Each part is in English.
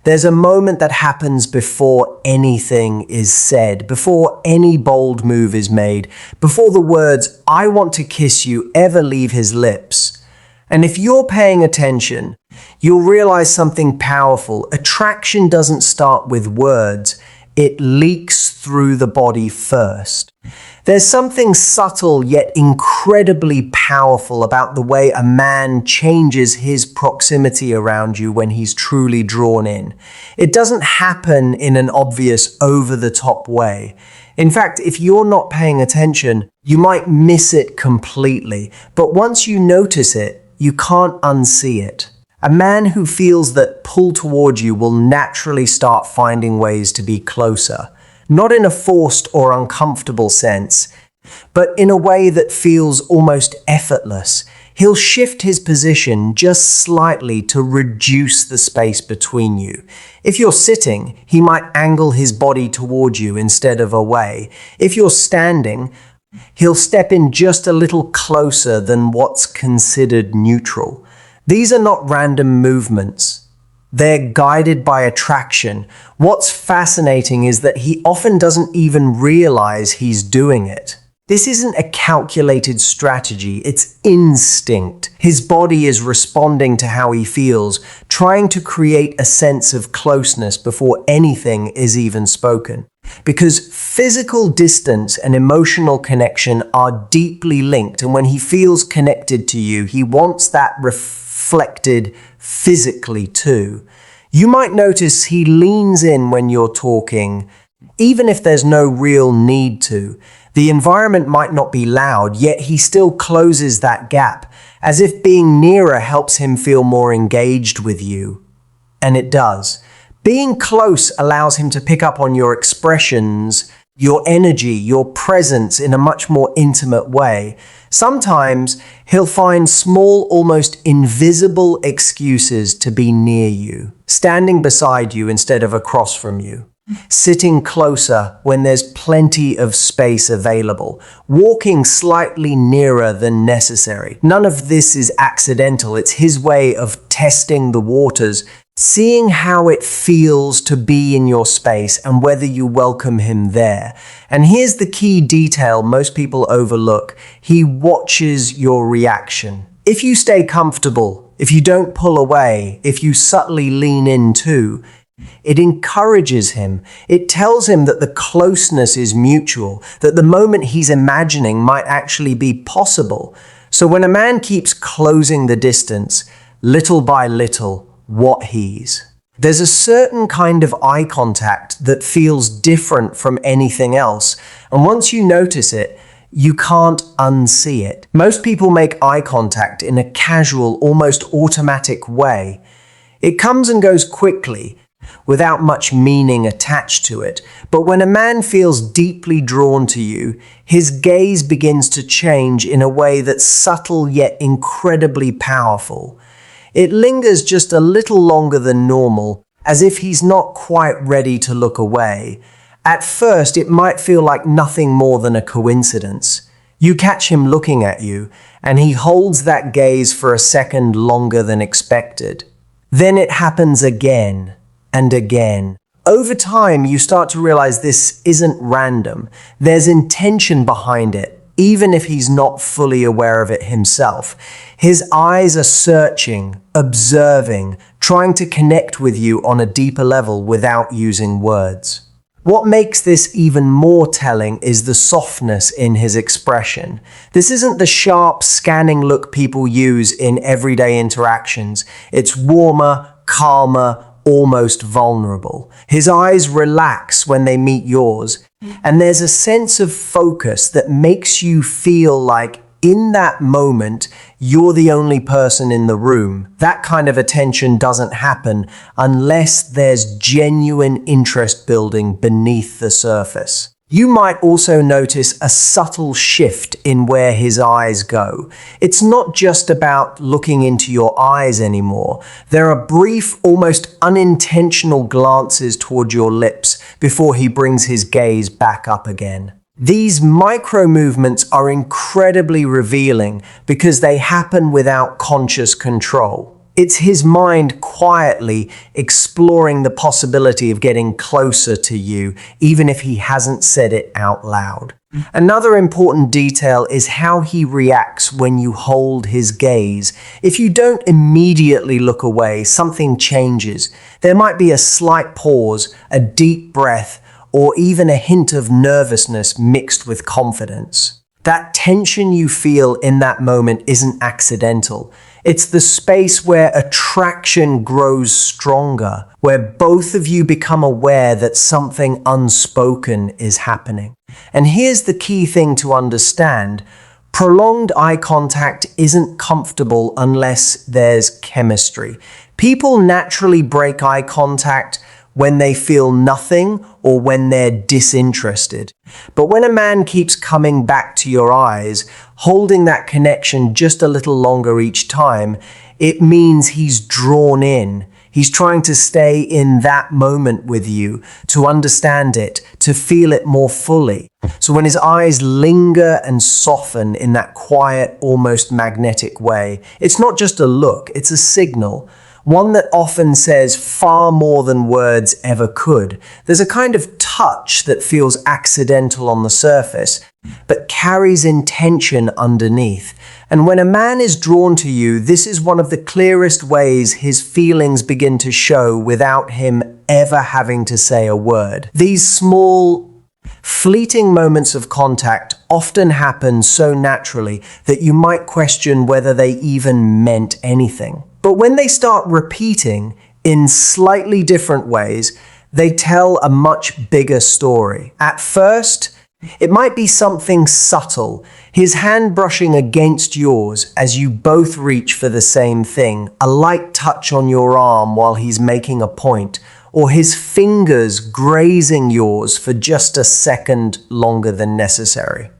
There's a moment that happens before anything is said, before any bold move is made, before the words, "I want to kiss you," ever leave his lips. And if you're paying attention, you'll realize something powerful. Attraction doesn't start with words. It leaks through the body first. There's something subtle yet incredibly powerful about the way a man changes his proximity around you when he's truly drawn in. It doesn't happen in an obvious, over-the-top way. In fact, if you're not paying attention, you might miss it completely. But once you notice it, you can't unsee it. A man who feels that pull toward you will naturally start finding ways to be closer. Not in a forced or uncomfortable sense, but in a way that feels almost effortless. He'll shift his position just slightly to reduce the space between you. If you're sitting, he might angle his body toward you instead of away. If you're standing, he'll step in just a little closer than what's considered neutral. These are not random movements. They're guided by attraction. What's fascinating is that he often doesn't even realize he's doing it. This isn't a calculated strategy, it's instinct. His body is responding to how he feels, trying to create a sense of closeness before anything is even spoken. Because physical distance and emotional connection are deeply linked, and when he feels connected to you, he wants that reflected physically too. You might notice he leans in when you're talking, even if there's no real need to. The environment might not be loud, yet he still closes that gap, as if being nearer helps him feel more engaged with you. And it does. Being close allows him to pick up on your expressions, your energy, your presence in a much more intimate way. Sometimes he'll find small, almost invisible excuses to be near you, standing beside you instead of across from you, sitting closer when there's plenty of space available, walking slightly nearer than necessary. None of this is accidental. It's his way of testing the waters, seeing how it feels to be in your space and whether you welcome him there. And here's the key detail most people overlook. He watches your reaction. If you stay comfortable, if you don't pull away, if you subtly lean in too, it encourages him. It tells him that the closeness is mutual, that the moment he's imagining might actually be possible. So when a man keeps closing the distance, little by little, there's a certain kind of eye contact that feels different from anything else. And once you notice it, you can't unsee it. Most people make eye contact in a casual, almost automatic way. It comes and goes quickly, without much meaning attached to it. But when a man feels deeply drawn to you, his gaze begins to change in a way that's subtle yet incredibly powerful. It lingers just a little longer than normal, as if he's not quite ready to look away. At first, it might feel like nothing more than a coincidence. You catch him looking at you, and he holds that gaze for a second longer than expected. Then it happens again and again. Over time, you start to realize this isn't random. There's intention behind it, even if he's not fully aware of it himself. His eyes are searching, observing, trying to connect with you on a deeper level without using words. What makes this even more telling is the softness in his expression. This isn't the sharp, scanning look people use in everyday interactions. It's warmer, calmer, almost vulnerable. His eyes relax when they meet yours, and there's a sense of focus that makes you feel like in that moment, you're the only person in the room. That kind of attention doesn't happen unless there's genuine interest building beneath the surface. You might also notice a subtle shift in where his eyes go. It's not just about looking into your eyes anymore. There are brief, almost unintentional glances toward your lips before he brings his gaze back up again. These micro movements are incredibly revealing because they happen without conscious control. It's his mind quietly exploring the possibility of getting closer to you, even if he hasn't said it out loud. Another important detail is how he reacts when you hold his gaze. If you don't immediately look away, something changes. There might be a slight pause, a deep breath, or even a hint of nervousness mixed with confidence. That tension you feel in that moment isn't accidental. It's the space where attraction grows stronger, where both of you become aware that something unspoken is happening. And here's the key thing to understand. Prolonged eye contact isn't comfortable unless there's chemistry. People naturally break eye contact when they feel nothing or when they're disinterested. But when a man keeps coming back to your eyes, holding that connection just a little longer each time, it means he's drawn in. He's trying to stay in that moment with you, to understand it, to feel it more fully. So when his eyes linger and soften in that quiet, almost magnetic way, it's not just a look, it's a signal. One that often says far more than words ever could. There's a kind of touch that feels accidental on the surface, but carries intention underneath. And when a man is drawn to you, this is one of the clearest ways his feelings begin to show without him ever having to say a word. These small, fleeting moments of contact often happen so naturally that you might question whether they even meant anything. But when they start repeating in slightly different ways, they tell a much bigger story. At first, it might be something subtle, his hand brushing against yours as you both reach for the same thing, a light touch on your arm while he's making a point, or his fingers grazing yours for just a second longer than necessary.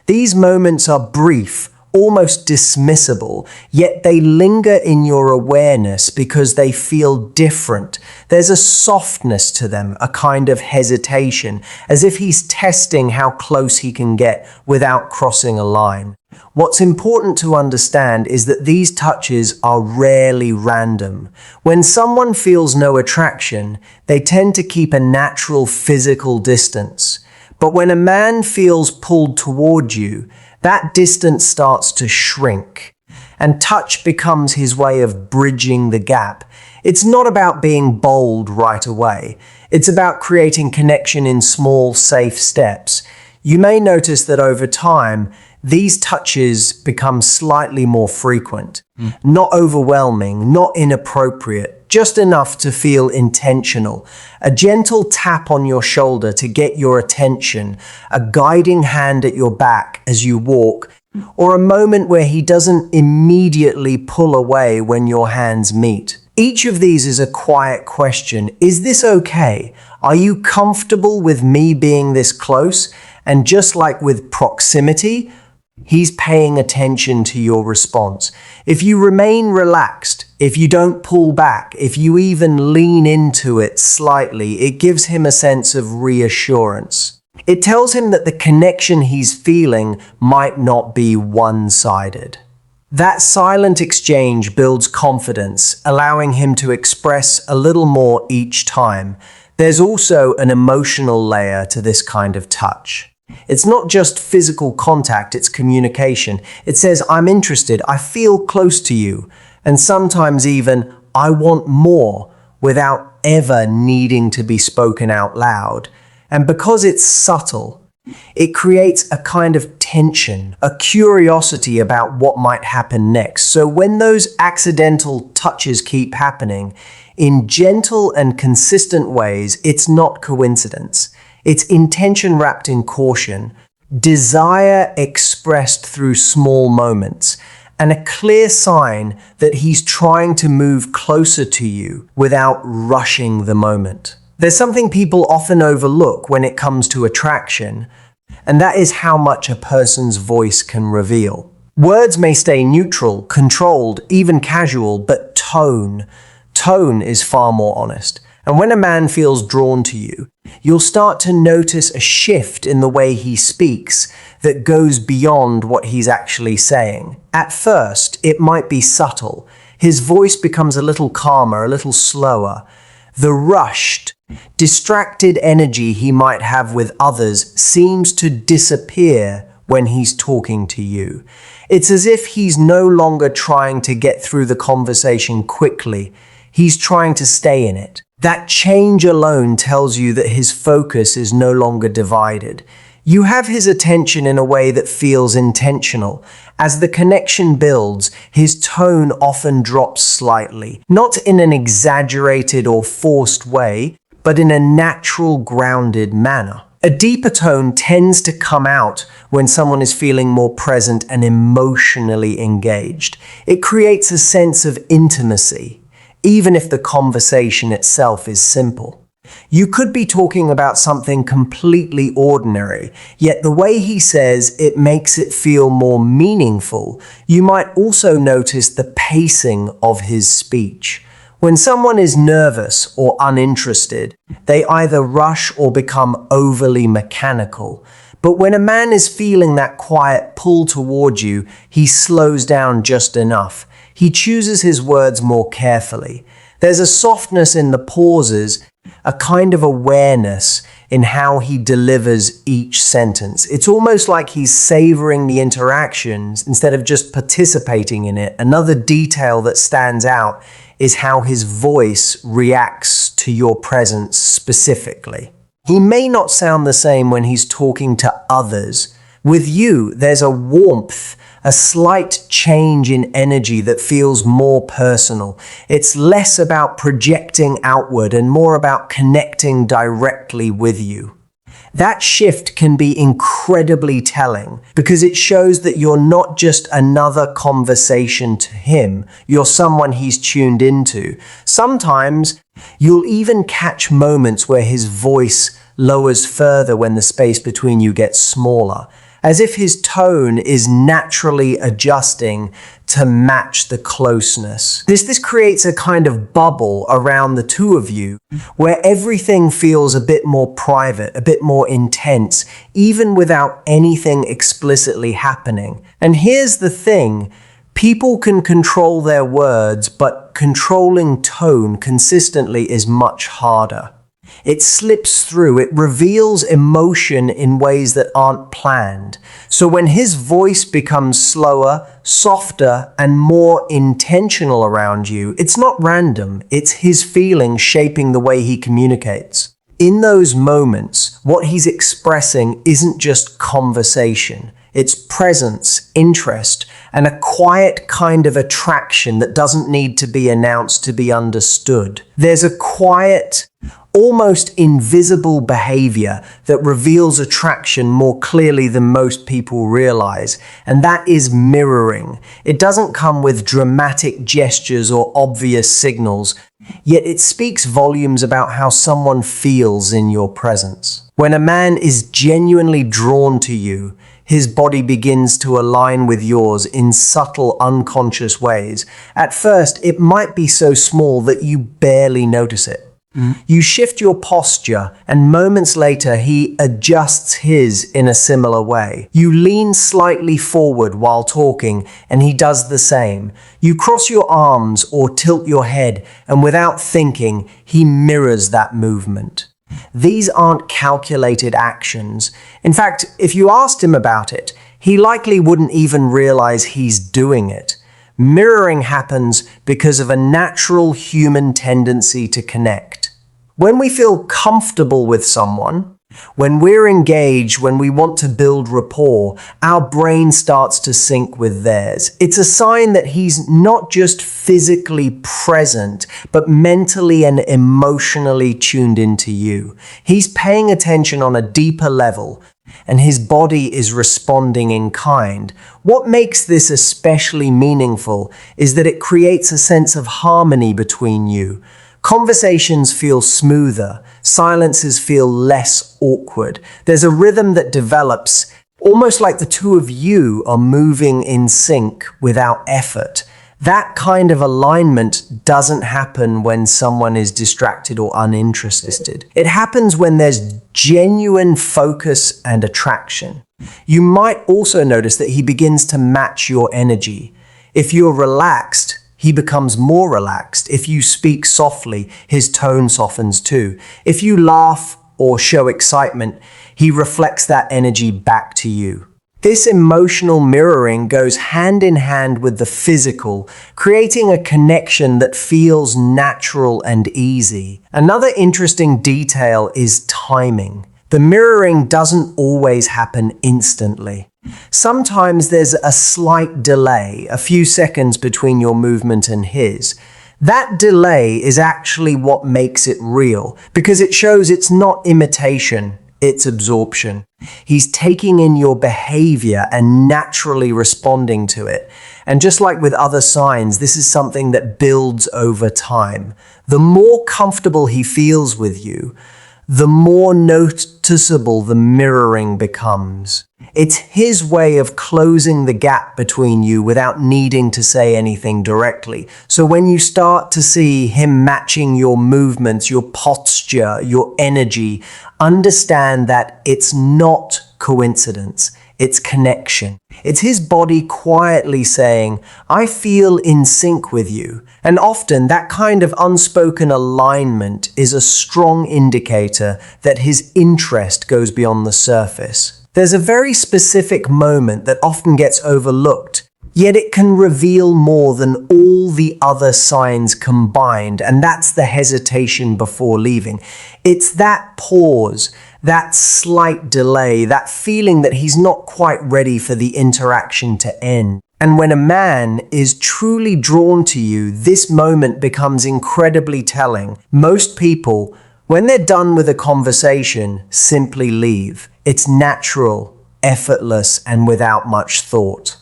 These moments are brief, almost dismissible, yet they linger in your awareness because they feel different. There's a softness to them, a kind of hesitation, as if he's testing how close he can get without crossing a line. What's important to understand is that these touches are rarely random. When someone feels no attraction, they tend to keep a natural physical distance. But when a man feels pulled toward you, that distance starts to shrink, and touch becomes his way of bridging the gap. It's not about being bold right away. It's about creating connection in small, safe steps. You may notice that over time, these touches become slightly more frequent, not overwhelming, not inappropriate, just enough to feel intentional. A gentle tap on your shoulder to get your attention, a guiding hand at your back as you walk, or a moment where he doesn't immediately pull away when your hands meet. Each of these is a quiet question. Is this okay? Are you comfortable with me being this close? And just like with proximity, he's paying attention to your response. If you remain relaxed, if you don't pull back, if you even lean into it slightly, it gives him a sense of reassurance. It tells him that the connection he's feeling might not be one-sided. That silent exchange builds confidence, allowing him to express a little more each time. There's also an emotional layer to this kind of touch. It's not just physical contact, it's communication. It says, I'm interested, I feel close to you, and sometimes even, I want more, without ever needing to be spoken out loud. And because it's subtle, it creates a kind of tension, a curiosity about what might happen next. So when those accidental touches keep happening, in gentle and consistent ways, it's not coincidence. It's intention wrapped in caution, desire expressed through small moments, and a clear sign that he's trying to move closer to you without rushing the moment. There's something people often overlook when it comes to attraction, and that is how much a person's voice can reveal. Words may stay neutral, controlled, even casual, but tone is far more honest. And when a man feels drawn to you, you'll start to notice a shift in the way he speaks that goes beyond what he's actually saying. At first, it might be subtle. His voice becomes a little calmer, a little slower. The rushed, distracted energy he might have with others seems to disappear when he's talking to you. It's as if he's no longer trying to get through the conversation quickly. He's trying to stay in it. That change alone tells you that his focus is no longer divided. You have his attention in a way that feels intentional. As the connection builds, his tone often drops slightly, not in an exaggerated or forced way, but in a natural, grounded manner. A deeper tone tends to come out when someone is feeling more present and emotionally engaged. It creates a sense of intimacy, even if the conversation itself is simple. You could be talking about something completely ordinary, yet the way he says it makes it feel more meaningful. You might also notice the pacing of his speech. When someone is nervous or uninterested, they either rush or become overly mechanical. But when a man is feeling that quiet pull toward you, he slows down just enough. He chooses his words more carefully. There's a softness in the pauses, a kind of awareness in how he delivers each sentence. It's almost like he's savoring the interactions instead of just participating in it. Another detail that stands out is how his voice reacts to your presence specifically. He may not sound the same when he's talking to others. With you, there's a warmth, a slight change in energy that feels more personal. It's less about projecting outward and more about connecting directly with you. That shift can be incredibly telling because it shows that you're not just another conversation to him, you're someone he's tuned into. Sometimes you'll even catch moments where his voice lowers further when the space between you gets smaller, as if his tone is naturally adjusting to match the closeness. This creates a kind of bubble around the two of you where everything feels a bit more private, a bit more intense, even without anything explicitly happening. And here's the thing, people can control their words, but controlling tone consistently is much harder. It slips through, it reveals emotion in ways that aren't planned. So when his voice becomes slower, softer, and more intentional around you, it's not random, it's his feelings shaping the way he communicates. In those moments, what he's expressing isn't just conversation. It's presence, interest, and a quiet kind of attraction that doesn't need to be announced to be understood. There's a quiet, almost invisible behavior that reveals attraction more clearly than most people realize, and that is mirroring. It doesn't come with dramatic gestures or obvious signals, yet it speaks volumes about how someone feels in your presence. When a man is genuinely drawn to you, his body begins to align with yours in subtle, unconscious ways. At first, it might be so small that you barely notice it. You shift your posture, and moments later, he adjusts his in a similar way. You lean slightly forward while talking, and he does the same. You cross your arms or tilt your head, and without thinking, he mirrors that movement. These aren't calculated actions. In fact, if you asked him about it, he likely wouldn't even realize he's doing it. Mirroring happens because of a natural human tendency to connect. When we feel comfortable with someone, when we're engaged, when we want to build rapport, our brain starts to sync with theirs. It's a sign that he's not just physically present, but mentally and emotionally tuned into you. He's paying attention on a deeper level, and his body is responding in kind. What makes this especially meaningful is that it creates a sense of harmony between you. Conversations feel smoother, silences feel less awkward. There's a rhythm that develops, almost like the two of you are moving in sync without effort. That kind of alignment doesn't happen when someone is distracted or uninterested. It happens when there's genuine focus and attraction. You might also notice that he begins to match your energy. If you're relaxed, he becomes more relaxed. If you speak softly, his tone softens too. If you laugh or show excitement, he reflects that energy back to you. This emotional mirroring goes hand in hand with the physical, creating a connection that feels natural and easy. Another interesting detail is timing. The mirroring doesn't always happen instantly. Sometimes there's a slight delay, a few seconds between your movement and his. That delay is actually what makes it real, because it shows it's not imitation, it's absorption. He's taking in your behavior and naturally responding to it. And just like with other signs, this is something that builds over time. The more comfortable he feels with you, the more noticeable the mirroring becomes. It's his way of closing the gap between you without needing to say anything directly. So when you start to see him matching your movements, your posture, your energy, understand that it's not coincidence. It's connection. It's his body quietly saying, I feel in sync with you. And often that kind of unspoken alignment is a strong indicator that his interest goes beyond the surface. There's a very specific moment that often gets overlooked, yet it can reveal more than all the other signs combined, and that's the hesitation before leaving. It's that pause, that slight delay, that feeling that he's not quite ready for the interaction to end. And when a man is truly drawn to you, this moment becomes incredibly telling. Most people, when they're done with a conversation, simply leave. It's natural, effortless, and without much thought.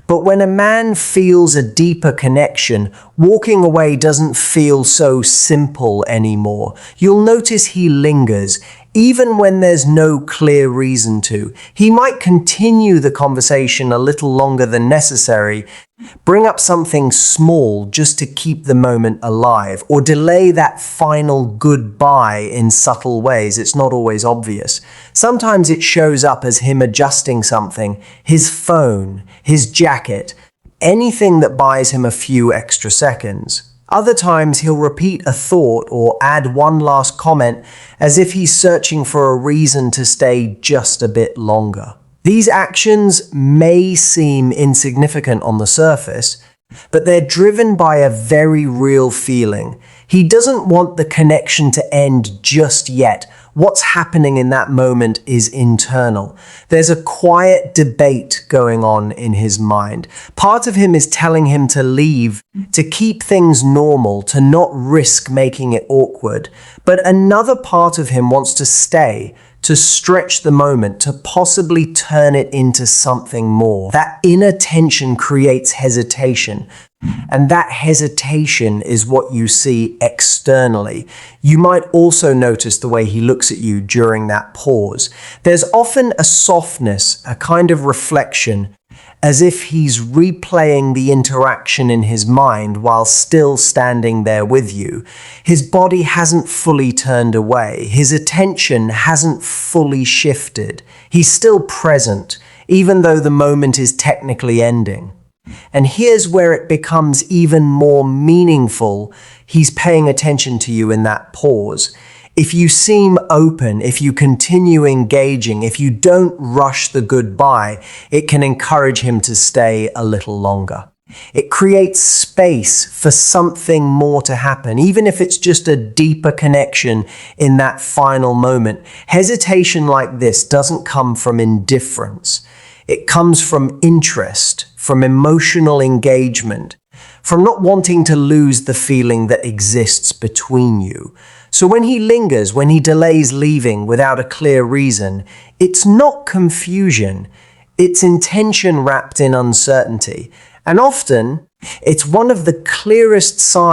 But when a man feels a deeper connection, walking away doesn't feel so simple anymore. You'll notice he lingers, even when there's no clear reason to. He might continue the conversation a little longer than necessary, bring up something small just to keep the moment alive, or delay that final goodbye in subtle ways. It's not always obvious. Sometimes it shows up as him adjusting something, his phone, his jacket, anything that buys him a few extra seconds. Other times he'll repeat a thought or add one last comment as if he's searching for a reason to stay just a bit longer. These actions may seem insignificant on the surface, but they're driven by a very real feeling. He doesn't want the connection to end just yet. What's happening in that moment is internal. There's a quiet debate going on in his mind. Part of him is telling him to leave, to keep things normal, to not risk making it awkward. But another part of him wants to stay, to stretch the moment, to possibly turn it into something more. That inner tension creates hesitation. And that hesitation is what you see externally. You might also notice the way he looks at you during that pause. There's often a softness, a kind of reflection, as if he's replaying the interaction in his mind while still standing there with you. His body hasn't fully turned away. His attention hasn't fully shifted. He's still present, even though the moment is technically ending. And here's where it becomes even more meaningful. He's paying attention to you in that pause. If you seem open, if you continue engaging, if you don't rush the goodbye, it can encourage him to stay a little longer. It creates space for something more to happen, even if it's just a deeper connection in that final moment. Hesitation like this doesn't come from indifference. It comes from interest, from emotional engagement, from not wanting to lose the feeling that exists between you. So when he lingers, when he delays leaving without a clear reason, it's not confusion, it's intention wrapped in uncertainty. And often, it's one of the clearest signs